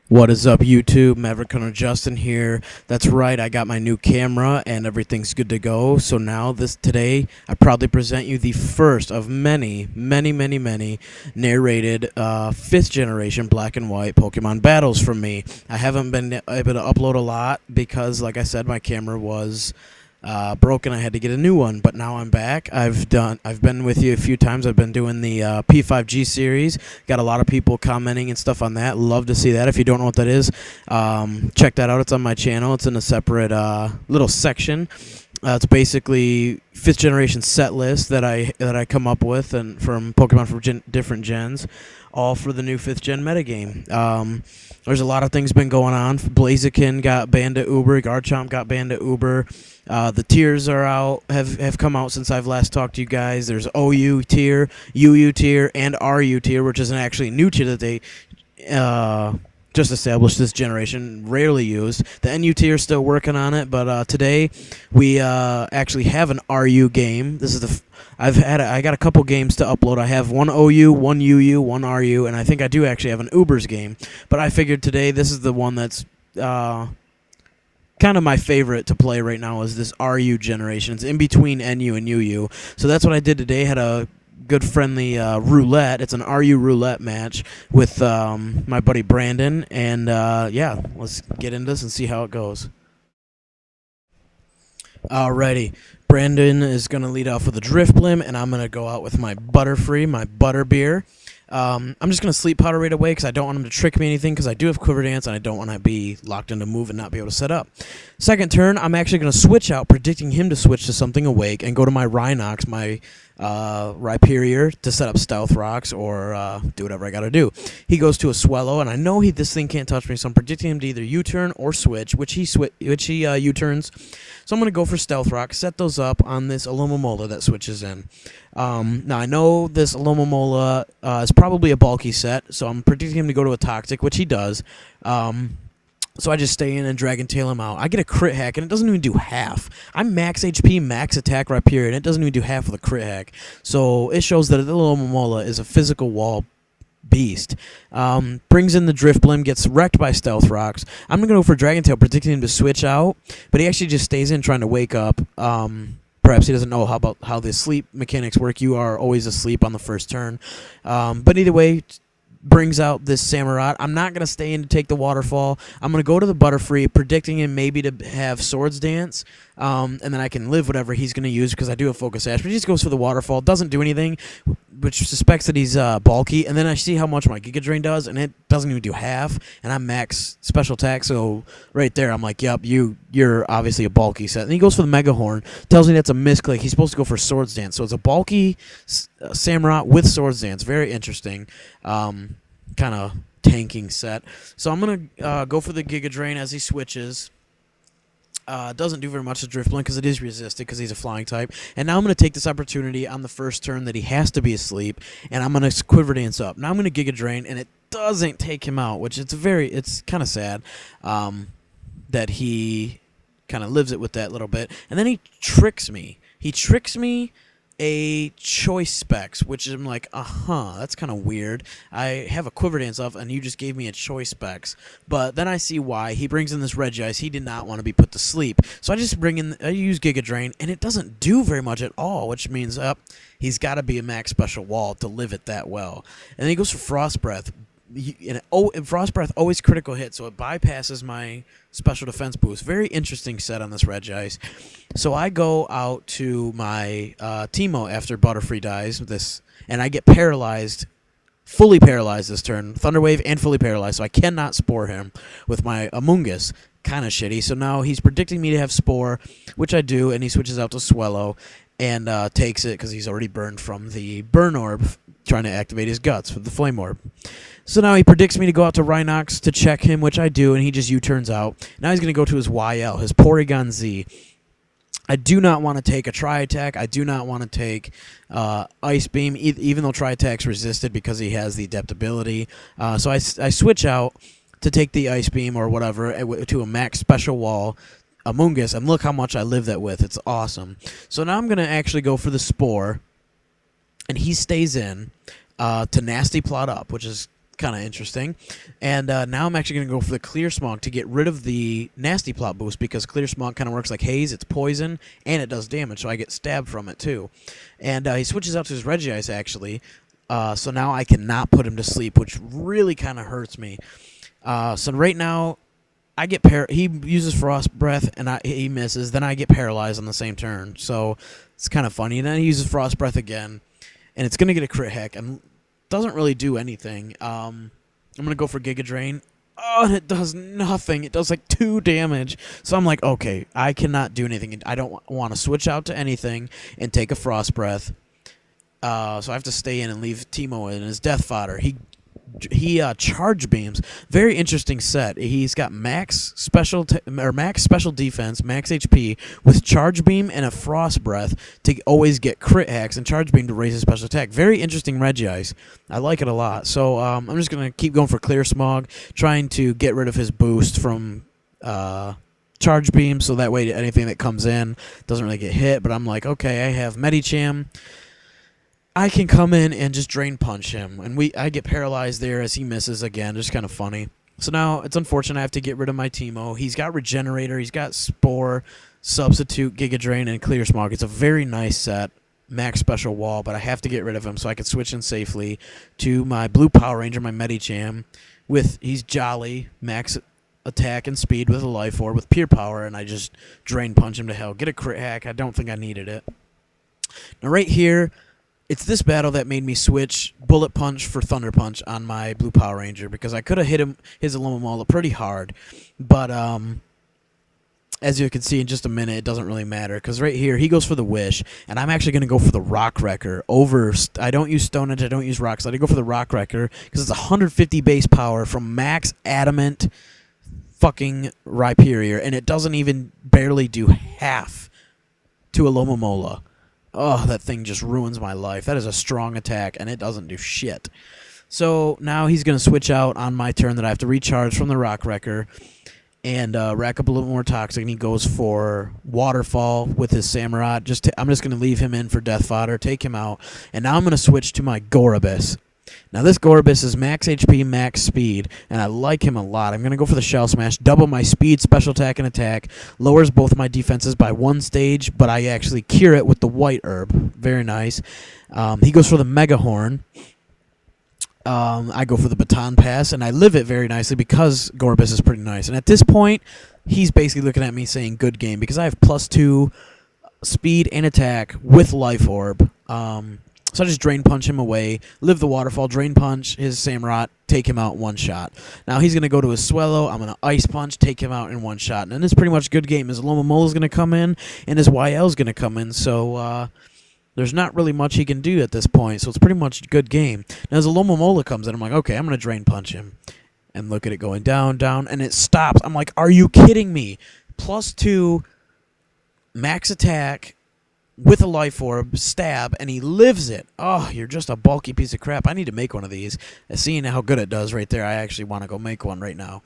What is up, YouTube? MaverickHunterJustin here. That's right, I got my new camera and everything's good to go. So now, today, I proudly present you the first of many narrated 5th generation black and white Pokemon battles from me. I haven't been able to upload a lot because, like I said, my camera was broken. I had to get a new one, but now I'm back. I've been with you a few times. I've been doing the P5G series. Got a lot of people commenting and stuff on that. Love to see that. If you don't know what that is, check that out. It's on my channel. It's in a separate little section. It's basically 5th generation set list that I come up with and from Pokemon from different gens, all for the new 5th gen metagame. There's a lot of things been going on. Blaziken got banned at Uber. Garchomp got banned at Uber. The tiers are out, have come out since I've last talked to you guys. There's OU tier, UU tier, and RU tier, which is an actually new tier that they just established this generation, rarely used. The NU tier is still working on it, but today we actually have an RU game. This is I got a couple games to upload. I have one OU, one UU, one RU, and I think I do actually have an Ubers game. But I figured today this is the one that's kind of my favorite to play right now is this RU generation. It's in between NU and UU. So that's what I did today. Had a good friendly roulette. It's an RU roulette match with my buddy Brandon. And yeah, let's get into this and see how it goes. Alrighty. Brandon is going to lead off with a Drifblim, and I'm going to go out with my Butterfree, my Butterbeer. I'm just going to Sleep Powder right away because I don't want him to trick me anything because I do have Quiver Dance and I don't want to be locked into move and not be able to set up. Second turn, I'm actually going to switch out, predicting him to switch to something Awake and go to my Rhinox, my Rhyperior, to set up Stealth Rocks or do whatever I got to do. He goes to a Swellow, and I know this thing can't touch me, so I'm predicting him to either U-turn or switch, which he U-turns. So I'm going to go for Stealth Rock, set those up on this Alomomola that switches in. Now, I know this Alomomola is probably a bulky set, so I'm predicting him to go to a Toxic, which he does. So I just stay in and Dragon Tail him out. I get a crit hack, and it doesn't even do half. I'm max HP, max attack Rhyperior, and it doesn't even do half of the crit hack. So it shows that the Alomomola is a physical wall beast. Brings in the Drifblim, gets wrecked by Stealth Rocks. I'm going to go for Dragon Tail, predicting him to switch out, but he actually just stays in trying to wake up. Perhaps he doesn't know how the sleep mechanics work. You are always asleep on the first turn. But either way, brings out this Samurott. I'm not going to stay in to take the Waterfall. I'm going to go to the Butterfree, predicting him maybe to have Swords Dance, and then I can live whatever he's going to use because I do have Focus Sash. But he just goes for the Waterfall, doesn't do anything, which suspects that he's bulky, and then I see how much my Giga Drain does, and it doesn't even do half, and I'm max Special Attack, so right there I'm like, yep, you're obviously a bulky set. And he goes for the Mega Horn, tells me that's a misclick. He's supposed to go for Swords Dance, so it's a bulky Samurott with Swords Dance. Very interesting. Kind of tanking set. So I'm going to go for the Giga Drain as he switches. Doesn't do very much to Drifblim because it is resisted because he's a flying type. And now I'm going to take this opportunity on the first turn that he has to be asleep, and I'm going to Quiver Dance up. Now I'm going to Giga Drain, and it doesn't take him out, which it's kind of sad that he kind of lives it with that little bit. And then he tricks me. He tricks me a Choice Specs, which I'm like, that's kind of weird. I have a Quiver Dance up, and you just gave me a Choice Specs. But then I see why. He brings in this Regice. He did not want to be put to sleep. So I just I use Giga Drain, and it doesn't do very much at all, which means he's got to be a max special wall to live it that well. And then he goes for Frost Breath. And Frost Breath always critical hit, so it bypasses my special defense boost. Very interesting set on this Regice. So I go out to my Teemo after Butterfree dies with this, and I get paralyzed, fully paralyzed this turn, Thunder Wave and fully paralyzed, so I cannot Spore him with my Amoonguss. Kind of shitty. So now he's predicting me to have Spore, which I do, and he switches out to Swellow and takes it because he's already burned from the Burn Orb, trying to activate his guts with the Flame Orb. So now he predicts me to go out to Rhinox to check him, which I do, and he just U-turns out. Now he's going to go to his YL, his Porygon Z. I do not want to take a Tri-Attack. I do not want to take Ice Beam, even though Tri-Attack's resisted because he has the Adaptability. So I switch out to take the Ice Beam or whatever to a max Special Wall, Amoonguss, and look how much I live that with. It's awesome. So now I'm going to actually go for the Spore, and he stays in to Nasty Plot up, which is kind of interesting. And now I'm actually going to go for the Clear Smog to get rid of the Nasty Plot boost, because Clear Smog kind of works like haze. It's poison, and it does damage, so I get stabbed from it too. And he switches out to his Regice, actually. So now I cannot put him to sleep, which really kind of hurts me. So right now, I get he uses Frost Breath, and he misses. Then I get paralyzed on the same turn. So it's kind of funny. And then he uses Frost Breath again, and it's going to get a crit hack. And doesn't really do anything. I'm going to go for Giga Drain. Oh, and it does nothing. It does like 2 damage. So I'm like, okay, I cannot do anything. I don't want to switch out to anything and take a Frost Breath. So I have to stay in and leave Teemo in his Death Fodder. He charge beams. Very interesting set. He's got max special defense, max HP with charge beam and a frost breath to always get crit hacks, and charge beam to raise his special attack. Very interesting Regice. I like it a lot. So I'm just gonna keep going for Clear Smog, trying to get rid of his boost from charge beam, so that way anything that comes in doesn't really get hit. But I'm like, okay, I have Medicham. I can come in and just Drain Punch him, and I get paralyzed there as he misses again. Just kind of funny. So now it's unfortunate I have to get rid of my Teemo. He's got Regenerator, he's got Spore, Substitute, Giga Drain, and Clear Smog. It's a very nice set, max special wall, but I have to get rid of him so I can switch in safely to my Blue Power Ranger, my Medicham. He's Jolly, max attack and speed with a Life Orb with Pure Power, and I just Drain Punch him to hell. Get a crit hack. I don't think I needed it. Now right here, it's this battle that made me switch Bullet Punch for Thunder Punch on my Blue Power Ranger, because I could have hit his Alomomola pretty hard. But as you can see in just a minute, it doesn't really matter, because right here he goes for the Wish, and I'm actually going to go for the Rock Wrecker over. I don't use Stone Edge, I don't use Rock Slide. I go for the Rock Wrecker because it's 150 base power from max Adamant fucking Rhyperior, and it doesn't even barely do half to Alomomola. Oh, that thing just ruins my life. That is a strong attack, and it doesn't do shit. So now he's going to switch out on my turn that I have to recharge from the Rock Wrecker and rack up a little more Toxic, and he goes for Waterfall with his Samurott. I'm just going to leave him in for Death Fodder, take him out, and now I'm going to switch to my Gorobus. Now this Gorobus is max HP, max speed, and I like him a lot. I'm going to go for the Shell Smash, double my speed, special attack, and attack, lowers both my defenses by 1 stage, but I actually cure it with the White Herb. Very nice. He goes for the Mega Horn. I go for the Baton Pass, and I live it very nicely because Gorobus is pretty nice. And at this point, he's basically looking at me saying, good game, because I have +2 speed and attack with Life Orb. So I just Drain Punch him away, live the Waterfall, Drain Punch his Samurott, take him out in 1 shot. Now he's going to go to his Swellow, I'm going to Ice Punch, take him out in 1 shot. And it's pretty much good game. His Alomomola is going to come in, and his YL is going to come in, so there's not really much he can do at this point, so it's pretty much a good game. Now as Alomomola comes in, I'm like, okay, I'm going to Drain Punch him. And look at it going down, down, and it stops. I'm like, are you kidding me? +2 max attack with a Life Orb, stab, and he lives it. Oh, you're just a bulky piece of crap. I need to make one of these. Seeing how good it does right there, I actually want to go make one right now.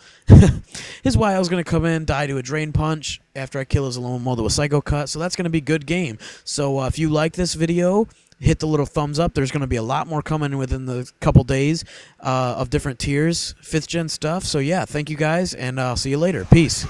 His YL's going to come in, die to a Drain Punch after I kill his Alomomola with Psycho Cut, so that's going to be a good game. So if you like this video, hit the little thumbs up. There's going to be a lot more coming within the couple days of different tiers, 5th gen stuff. So yeah, thank you guys, and I'll see you later. Peace.